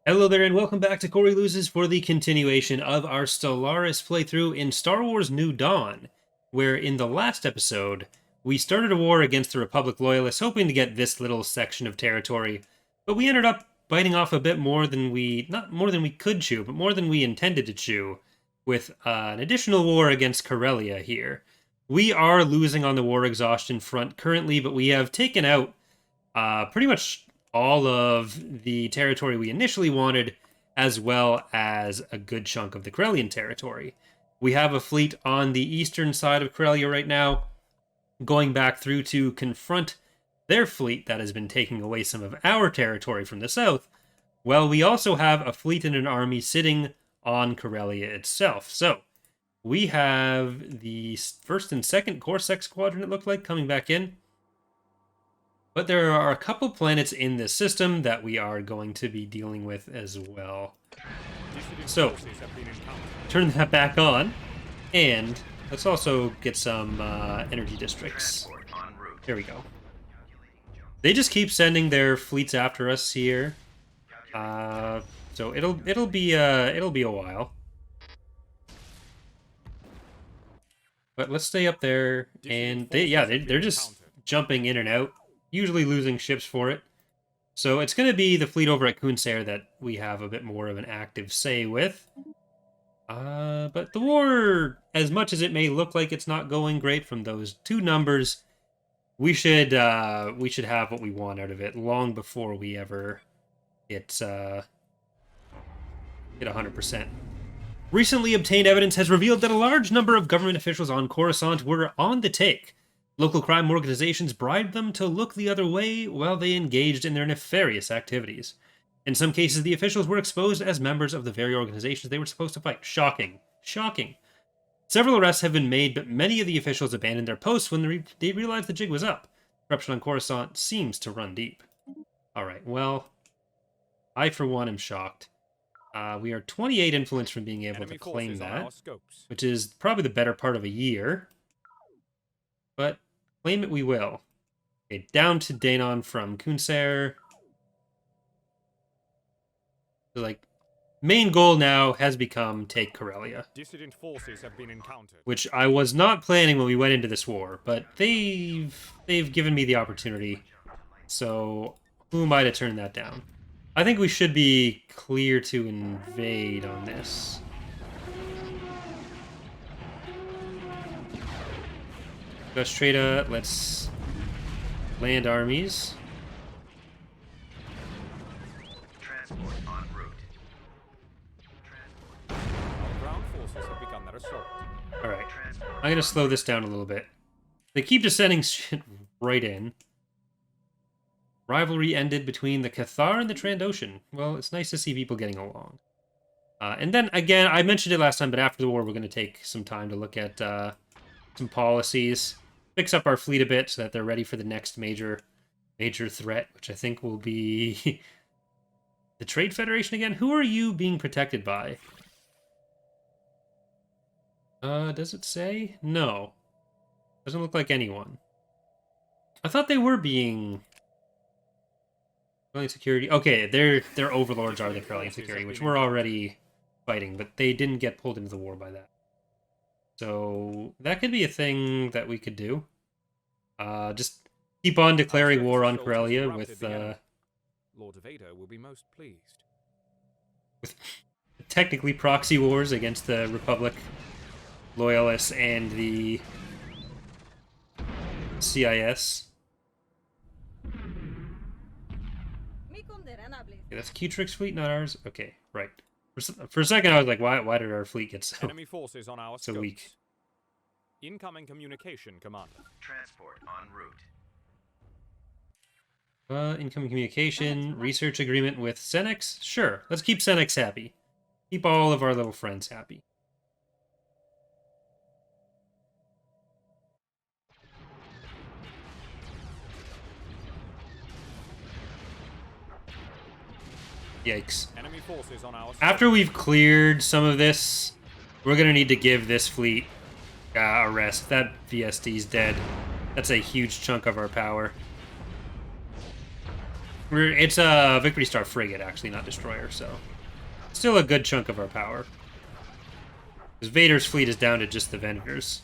Hello there and welcome back to Corey Loses for the continuation of our Stellaris playthrough in Star Wars New Dawn, where in the last episode, we started a war against the Republic Loyalists, hoping to get this little section of territory, but we ended up biting off a bit more than not more than we could chew, but more than we intended to chew, with an additional war against Corellia here. We are losing on the war exhaustion front currently, but we have taken out pretty much all of the territory we initially wanted, as well as a good chunk of the Corellian territory. We have a fleet on the eastern side of Corellia right now, going back through to confront their fleet that has been taking away some of our territory from the south. Well, we also have a fleet and an army sitting on Corellia itself. So, we have the first and second Corsair Squadron, it looked like, coming back in. But there are a couple planets in this system that we are going to be dealing with as well. So, turn that back on, and let's also get some energy districts. There we go. They just keep sending their fleets after us here, so it'll be a while. But let's stay up there, and they're just jumping in and out, usually losing ships for it. So it's going to be the fleet over at Corellian that we have a bit more of an active say with. But the war, as much as it may look like it's not going great from those two numbers, we should have what we want out of it long before we ever hit 100%. Recently obtained evidence has revealed that a large number of government officials on Coruscant were on the take. Local crime organizations bribed them to look the other way while they engaged in their nefarious activities. In some cases, the officials were exposed as members of the very organizations they were supposed to fight. Shocking. Shocking. Several arrests have been made, but many of the officials abandoned their posts when they realized the jig was up. Corruption on Coruscant seems to run deep. Alright, well, I for one am shocked. We are 28 influence from being able to claim that, which is probably the better part of a year. But claim it we will. Okay, down to Danon from Corellian. So, like, main goal now has become take Corellia. Dissident forces have been encountered. Which I was not planning when we went into this war, but they've given me the opportunity. So who am I to turn that down? I think we should be clear to invade on this. Straight let's land armies. Transport en route. Our ground forces have begun their assault. Alright. I'm gonna slow this down a little bit. They keep just sending shit right in. Rivalry ended between the Cathar and the Trandoshan. Well, it's nice to see people getting along. And then, again, I mentioned it last time, but after the war, we're going to take some time to look at some policies. Fix up our fleet a bit so that they're ready for the next major threat, which I think will be the Trade Federation again. Who are you being protected by? Does it say? No. Doesn't look like anyone. I thought they were being... Corellian security. Okay, their overlords are the Corellian security, which we're already fighting, but they didn't get pulled into the war by that. So that could be a thing that we could do. Just keep on declaring war on Corellia with Lord Vader will be most pleased. with technically proxy wars against the Republic Loyalists and the CIS. Okay, that's Q-Trix fleet, not ours. Okay, right. For a second, I was like, why did our fleet get so Enemy forces on our so scopes. weak? Incoming communication, Commander. Transport en route. Incoming communication, research agreement with Senex? Sure, let's keep Senex happy. Keep all of our little friends happy. Yikes. Enemy forces on our After we've cleared some of this, we're going to need to give this fleet a rest. That VSD's dead. That's a huge chunk of our power. It's a Victory Star frigate, actually, not destroyer, so still a good chunk of our power. Because Vader's fleet is down to just the Vendors.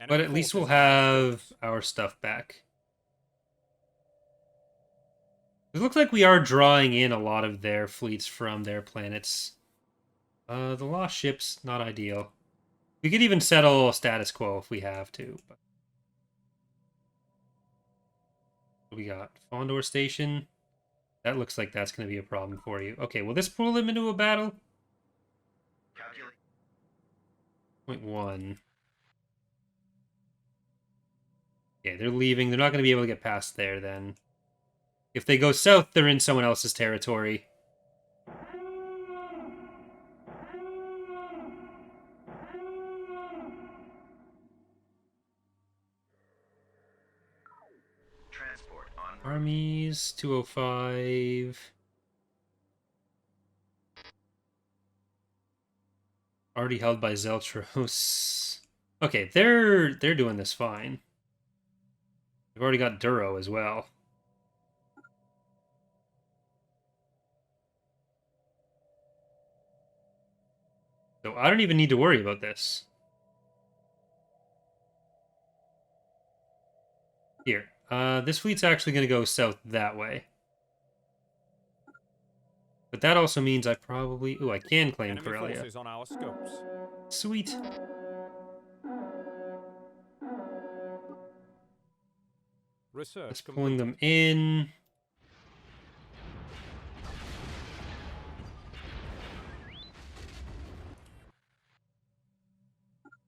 But Enemy at least we'll forces on our have scopes. our stuff back. It looks like we are drawing in a lot of their fleets from their planets. The lost ships, not ideal. We could even settle status quo if we have to. But... What we got? Fondor Station. That looks like that's going to be a problem for you. Okay, will this pull them into a battle? Calculate. Point 1. Okay, they're leaving. They're not going to be able to get past there then. If they go south, they're in someone else's territory. Transport en route. Armies, 205. Already held by Zeltros. Okay, they're doing this fine. They've already got Duro as well. So I don't even need to worry about this. Here. This fleet's actually going to go south that way. But that also means I probably... Ooh, I can claim Enemy Corellia. forces on our scopes. Sweet. Research That's complete. pulling them in.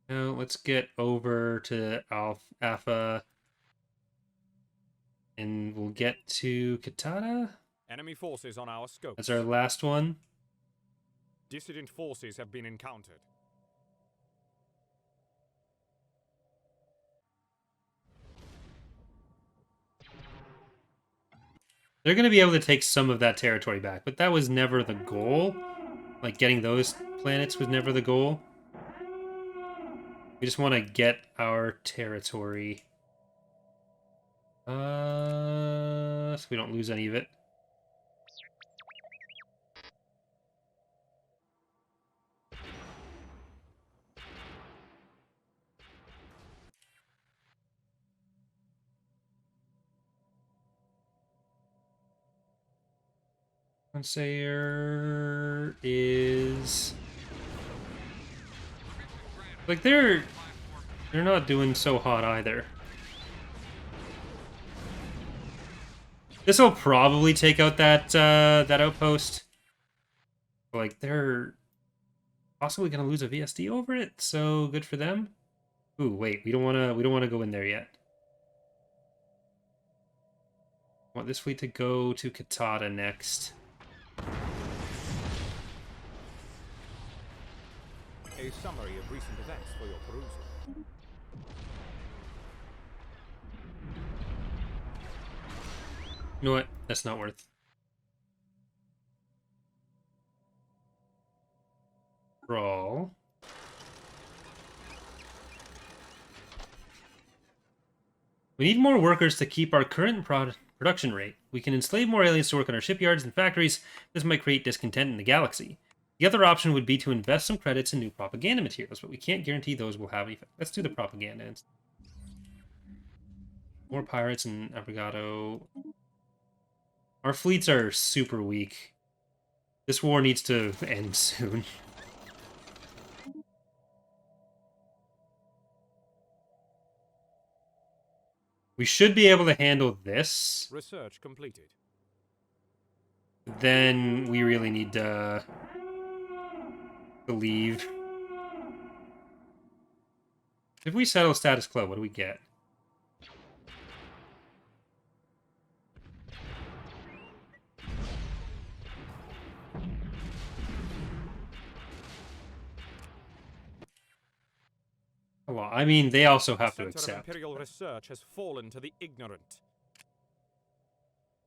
Now let's get over to Alpha. And we'll get to Katana. Enemy forces on our scopes. That's our last one. Dissident forces have been encountered. They're going to be able to take some of that territory back, but that was never the goal. Like, getting those planets was never the goal. We just want to get our territory. So we don't lose any of it. Consayer is... Like, they're not doing so hot either. This will probably take out that that outpost. Like, they're possibly gonna lose a VSD over it, so good for them. Ooh, wait, we don't wanna go in there yet. I want this fleet to go to Katata next. A summary of recent events for your perusal. You know what? That's not worth. Brawl. We need more workers to keep our current production rate. We can enslave more aliens to work on our shipyards and factories. This might create discontent in the galaxy. The other option would be to invest some credits in new propaganda materials, but we can't guarantee those will have any effect. Let's do the propaganda instead. More pirates and Abrigado. Our fleets are super weak. This war needs to end soon. We should be able to handle this. Research completed. Then we really need to leave. If we settle status quo, what do we get? A lot. I mean, they also have to The center of accept. Imperial research has fallen to the ignorant.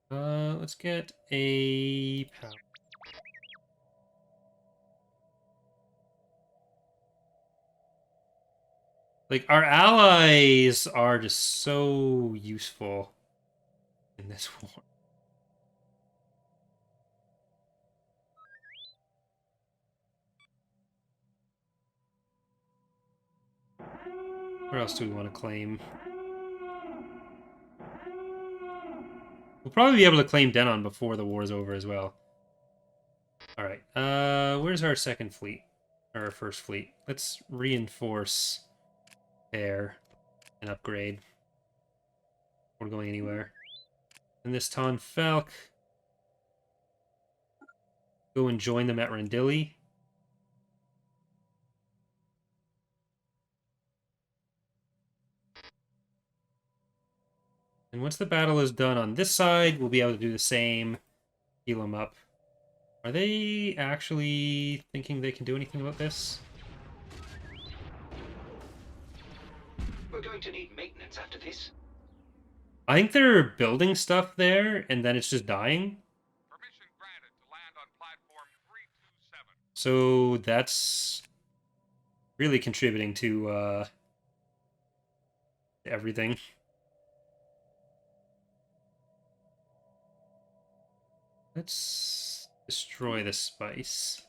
Let's get a power. Like, our allies are just so useful in this war. Where else do we want to claim? We'll probably be able to claim Denon before the war's over as well. Alright, where's our second fleet? Or our first fleet? Let's reinforce there and upgrade. We're going anywhere. And this Ton Falk. Go and join them at Rendili. And once the battle is done on this side, we'll be able to do the same. Heal them up. Are they actually thinking they can do anything about this? We're going to need maintenance after this. I think they're building stuff there, and then it's just dying. Permission granted to land on platform 327. So that's really contributing to everything. Let's destroy the spice.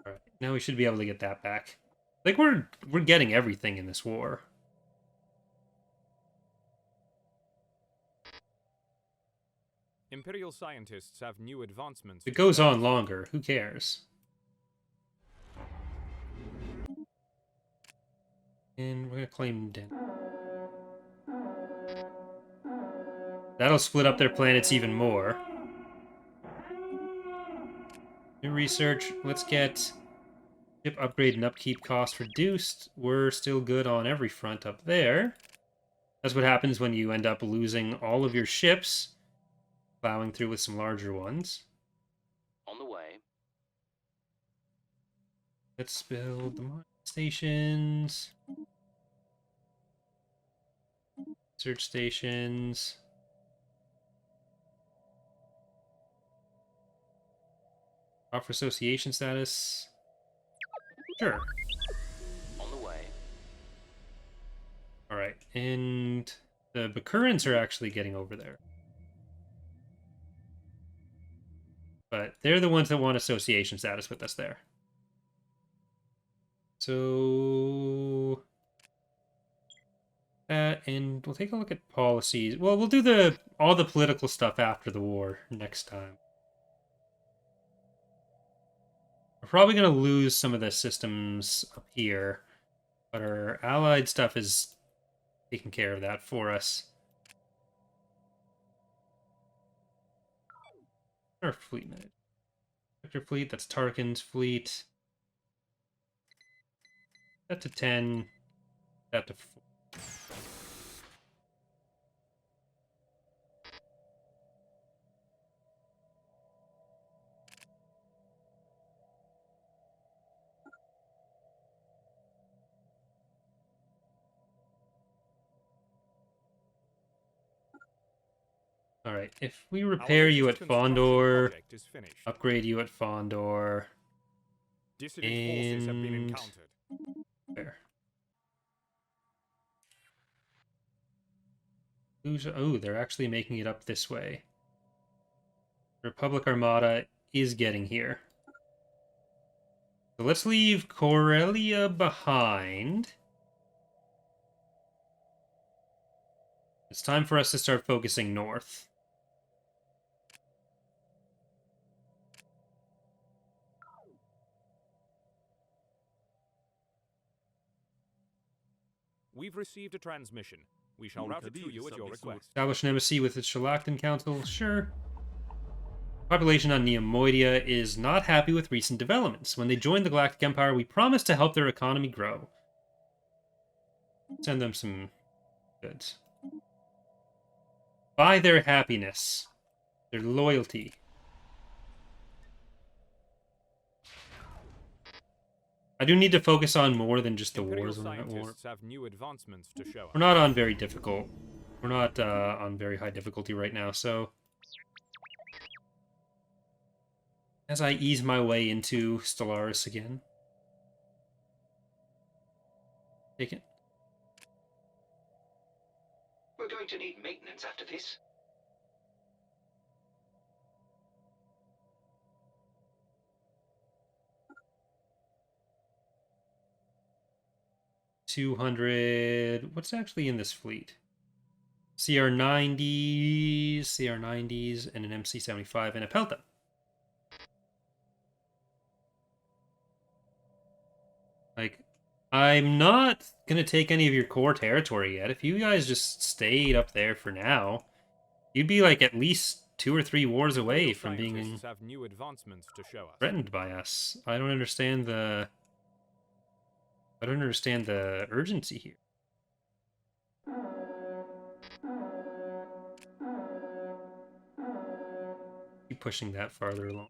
Alright, now we should be able to get that back. Like, we're getting everything in this war. Imperial scientists have new advancements. If it goes on longer, who cares? And we're gonna claim Den. That'll split up their planets even more. New research. Let's get ship upgrade and upkeep cost reduced. We're still good on every front up there. That's what happens when you end up losing all of your ships, plowing through with some larger ones. On the way. Let's build the mining stations. Research stations. Offer association status. Sure. On the way. Alright, and the Bakurans are actually getting over there. But they're the ones that want association status with us there. So that, and we'll take a look at policies. Well, we'll do all the political stuff after the war next time. We're probably going to lose some of the systems up here, but our allied stuff is taking care of that for us. Our fleet minute. Vector fleet, that's Tarkin's fleet. That to 10. That to 4. Alright, if we repair you at Fondor, upgrade you at Fondor, Dissident forces have been and encountered. where? Oh, they're actually making it up this way. Republic Armada is getting here. So let's leave Corellia behind. It's time for us to start focusing north. We've received a transmission. We shall route it to you at your request. Establish an embassy with the Shalactan Council? Sure. Population on Neomoidia is not happy with recent developments. When they joined the Galactic Empire, we promised to help their economy grow. Send them some goods. Buy their happiness. Their loyalty. I do need to focus on more than just the wars when I'm at war. Scientists have new advancements to show us. We're not on very difficult. We're not on very high difficulty right now, so as I ease my way into Stellaris again. Take it. We're going to need maintenance after this. $200. What's actually in this fleet? CR90s, and an MC75, and a Pelta. Like, I'm not gonna take any of your core territory yet. If you guys just stayed up there for now, you'd be like at least 2 or 3 wars away from being Scientists have new advancements to show us. threatened by us. I don't understand the urgency here. Keep pushing that farther along.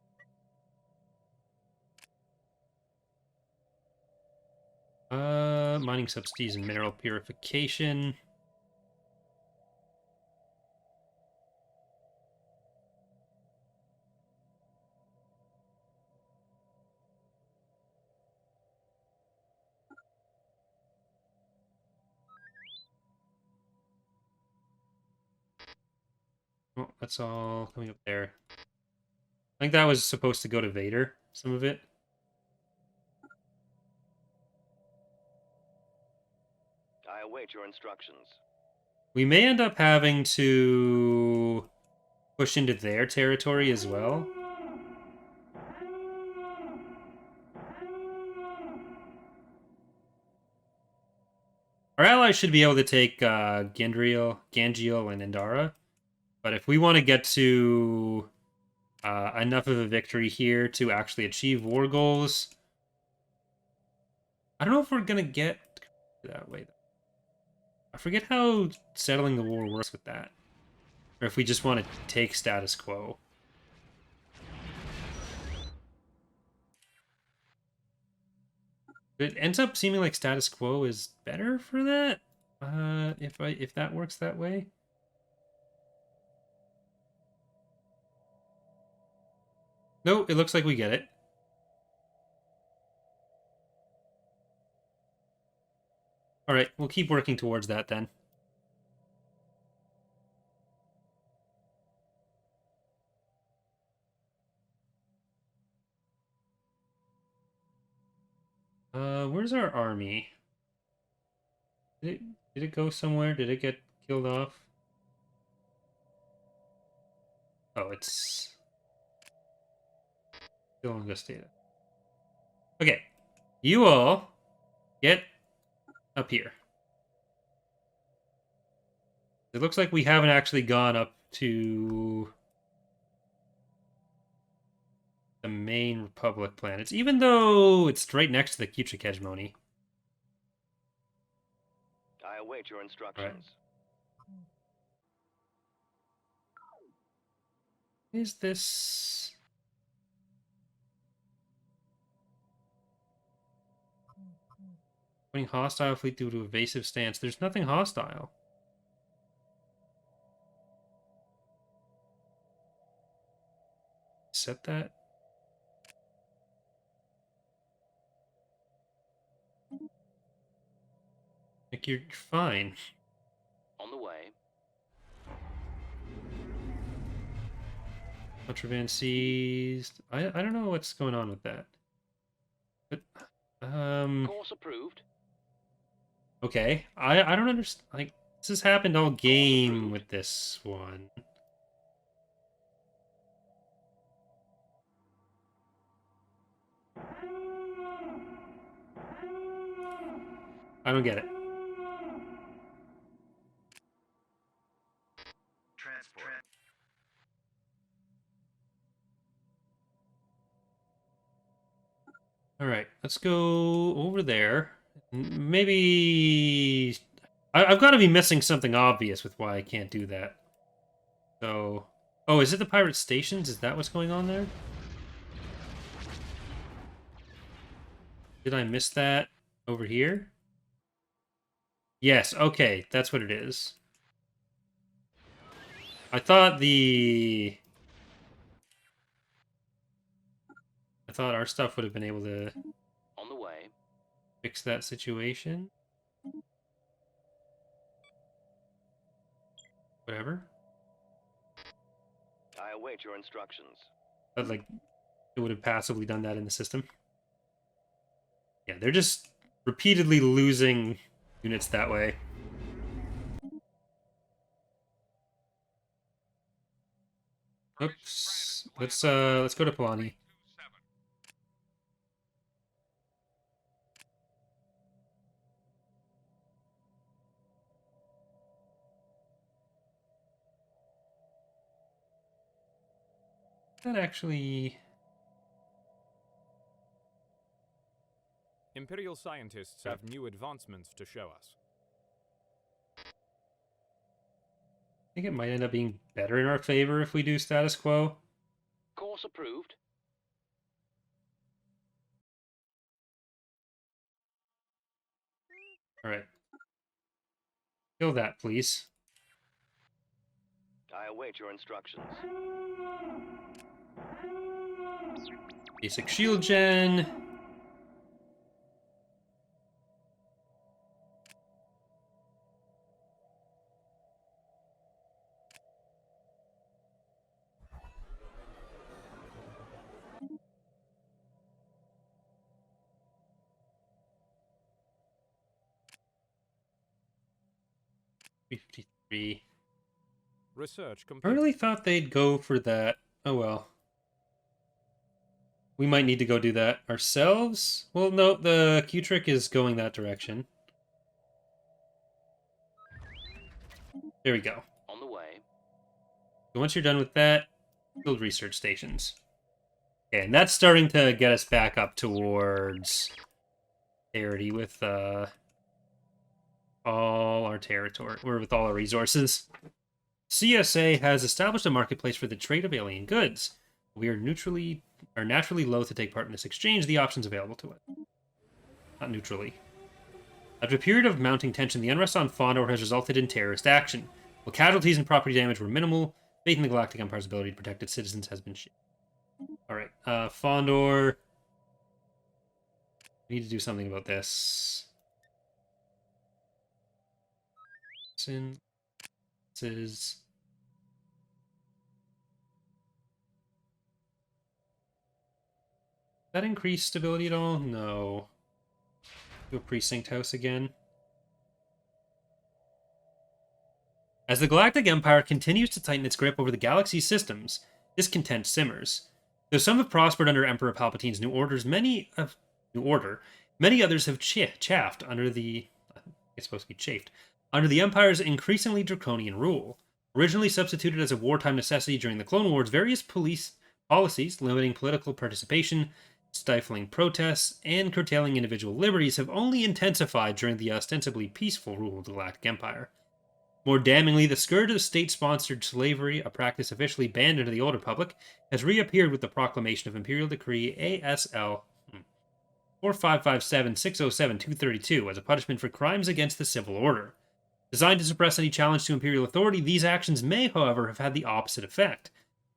Mining subsidies and mineral purification. Oh, that's all coming up there. I think that was supposed to go to Vader, some of it. I await your instructions. We may end up having to push into their territory as well. Our allies should be able to take Gangiel, and Endara. But if we want to get to enough of a victory here to actually achieve war goals, I don't know if we're going to get that way, though. I forget how settling the war works with that. Or if we just want to take status quo. It ends up seeming like status quo is better for that. If that works that way. No, it looks like we get it. All right, we'll keep working towards that then. Where's our army? Did it go somewhere? Did it get killed off? Oh, it's still in Gustata. Okay, you all get up here. It looks like we haven't actually gone up to the main Republic planets, even though it's right next to the Kipchak hegemony. I await your instructions. Is this... Putting hostile fleet due to evasive stance. There's nothing hostile. Set that. Like, you're fine. On the way. Contraband seized. I don't know what's going on with that. But, Course approved. okay. I don't understand. Like, this has happened all game with this one. I don't get it. Transport. All right, let's go over there. Maybe I've got to be missing something obvious with why I can't do that. So, oh, is it the pirate stations? Is that what's going on there? Did I miss that over here? Yes, okay, that's what it is. I thought our stuff would have been able to On the way. fix that situation. whatever. I await your instructions. But, like, it would have passively done that in the system. Yeah, they're just repeatedly losing units that way. Oops. Let's go to Polani. That actually... Imperial scientists have new advancements to show us. I think it might end up being better in our favor if we do status quo. Course approved. Alright. Kill that, please. I await your instructions. Basic shield gen. $53. Research I complete. really thought they'd go for that. Oh well. We might need to go do that ourselves. Well, no, the Q-Trick is going that direction. There we go. On the way. So once you're done with that, build research stations. Okay, and that's starting to get us back up towards parity with all our territory, or with all our resources. CSA has established a marketplace for the trade of alien goods. We are naturally loath to take part in this exchange, the options available to it. Not neutrally. After a period of mounting tension, the unrest on Fondor has resulted in terrorist action. While casualties and property damage were minimal, faith in the Galactic Empire's ability to protect its citizens has been shaken. Alright, Fondor. We need to do something about this. This is... That increase stability at all? No. Do a precinct house again. As the Galactic Empire continues to tighten its grip over the galaxy's systems, discontent simmers. Though some have prospered under Emperor Palpatine's new order, many others have chafed under the... It's supposed to be chafed. Under the Empire's increasingly draconian rule. Originally substituted as a wartime necessity during the Clone Wars, various policies limiting political participation, stifling protests, and curtailing individual liberties have only intensified during the ostensibly peaceful rule of the Galactic Empire. More damningly, the scourge of state-sponsored slavery, a practice officially banned under the Old Republic, has reappeared with the proclamation of Imperial Decree ASL 4557-607-232 as a punishment for crimes against the civil order. Designed to suppress any challenge to Imperial authority, these actions may, however, have had the opposite effect.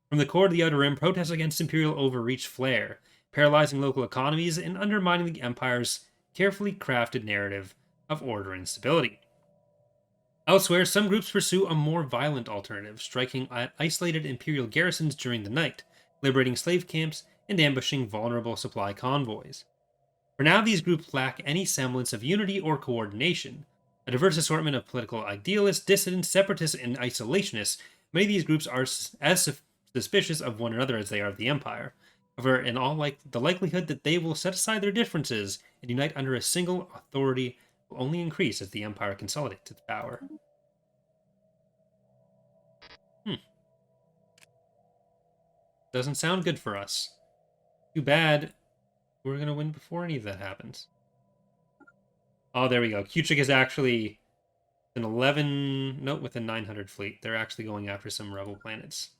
From the core to the Outer Rim, protests against Imperial overreach flare, paralyzing local economies and undermining the Empire's carefully crafted narrative of order and stability. Elsewhere, some groups pursue a more violent alternative, striking isolated Imperial garrisons during the night, liberating slave camps, and ambushing vulnerable supply convoys. For now, these groups lack any semblance of unity or coordination. A diverse assortment of political idealists, dissidents, separatists, and isolationists, many of these groups are as suspicious of one another as they are of the Empire. However, in all the likelihood that they will set aside their differences and unite under a single authority will only increase as the Empire consolidates its power. Doesn't sound good for us. Too bad we're going to win before any of that happens. Oh, there we go. Q-Chick is actually an 11... Nope, with a 900 fleet. They're actually going after some rebel planets.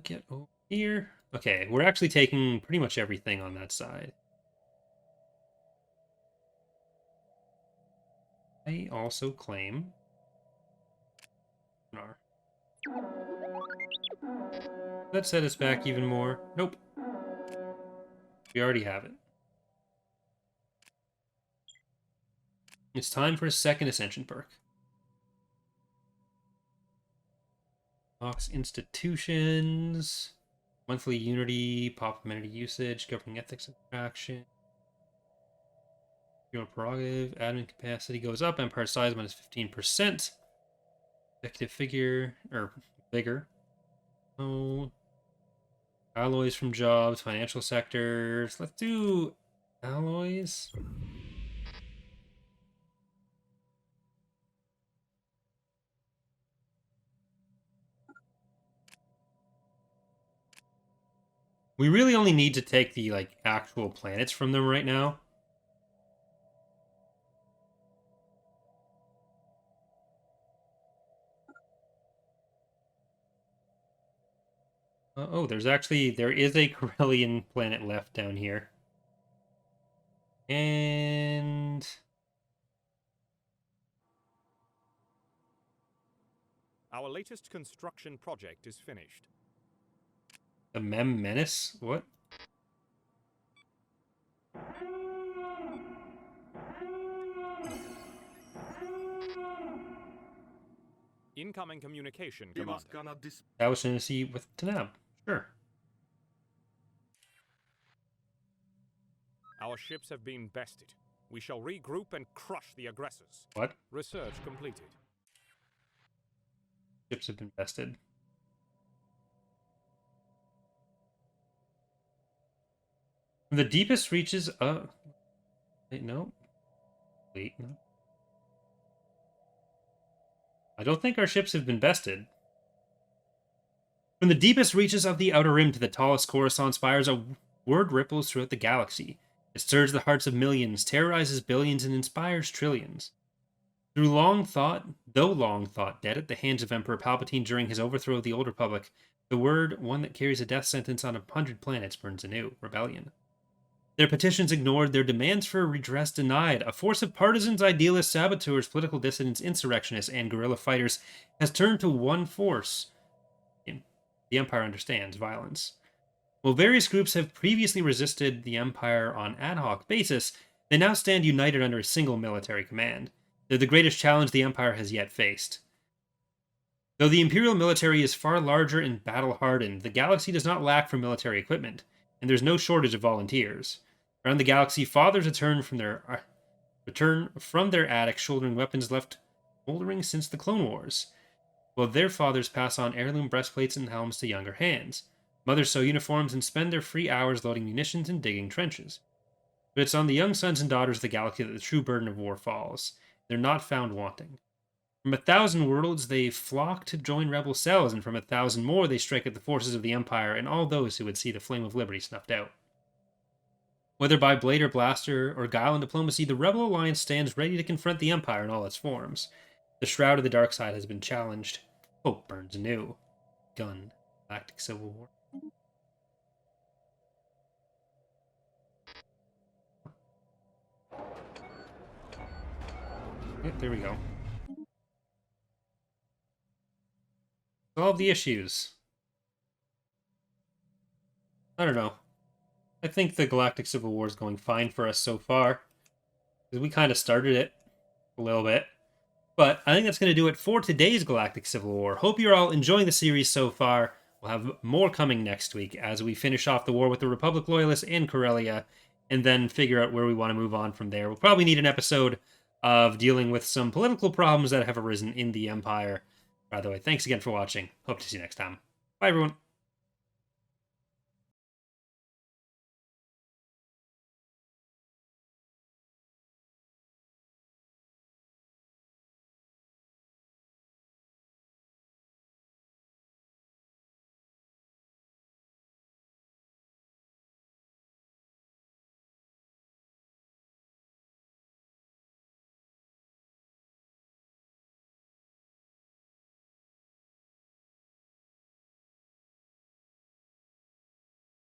Get over here. Okay, we're actually taking pretty much everything on that side. I also claim... Let's set us back even more. Nope. We already have it. It's time for a second ascension perk. Box institutions, monthly unity, pop amenity usage, governing ethics interaction. Your prerogative, admin capacity goes up, empire size minus 15%. Executive figure, or vigor. Oh. Alloys from jobs, financial sectors. Let's do alloys. We really only need to take the like actual planets from them right now. Oh, there is a Corellian planet left down here. And Our latest construction project is finished. the Mem Menace? What? Incoming communication, Commander. That was Tennessee with Tanab. Sure. Our ships have been bested. We shall regroup and crush the aggressors. What? Research completed. Ships have been bested. From the deepest reaches of... Wait, no. Wait, no. I don't think our ships have been bested. From the deepest reaches of the Outer Rim to the tallest Coruscant spires, a word ripples throughout the galaxy. It stirs the hearts of millions, terrorizes billions, and inspires trillions. Though long thought dead at the hands of Emperor Palpatine during his overthrow of the Old Republic, the word, one that carries a death sentence on 100 planets, burns anew. Rebellion. Their petitions ignored, their demands for redress denied. A force of partisans, idealists, saboteurs, political dissidents, insurrectionists, and guerrilla fighters has turned to one force. The Empire understands violence. While various groups have previously resisted the Empire on ad hoc basis, they now stand united under a single military command. They're the greatest challenge the Empire has yet faced. Though the Imperial military is far larger and battle-hardened, the galaxy does not lack for military equipment, and there's no shortage of volunteers. Around the galaxy, fathers return from their attic shouldering weapons left moldering since the Clone Wars, while their fathers pass on heirloom breastplates and helms to younger hands. Mothers sew uniforms and spend their free hours loading munitions and digging trenches. But it's on the young sons and daughters of the galaxy that the true burden of war falls. They're not found wanting. From 1,000 worlds they flock to join rebel cells, and from 1,000 more they strike at the forces of the Empire and all those who would see the flame of liberty snuffed out. Whether by blade or blaster, or guile and diplomacy, the Rebel Alliance stands ready to confront the Empire in all its forms. The shroud of the dark side has been challenged. Hope burns anew. Gun. Galactic Civil War. Yep, there we go. Solve the issues. I don't know. I think the Galactic Civil War is going fine for us so far. Because we kind of started it a little bit. But I think that's going to do it for today's Galactic Civil War. Hope you're all enjoying the series so far. We'll have more coming next week as we finish off the war with the Republic Loyalists in Corellia, and then figure out where we want to move on from there. We'll probably need an episode of dealing with some political problems that have arisen in the Empire. By the way, thanks again for watching. Hope to see you next time. Bye, everyone.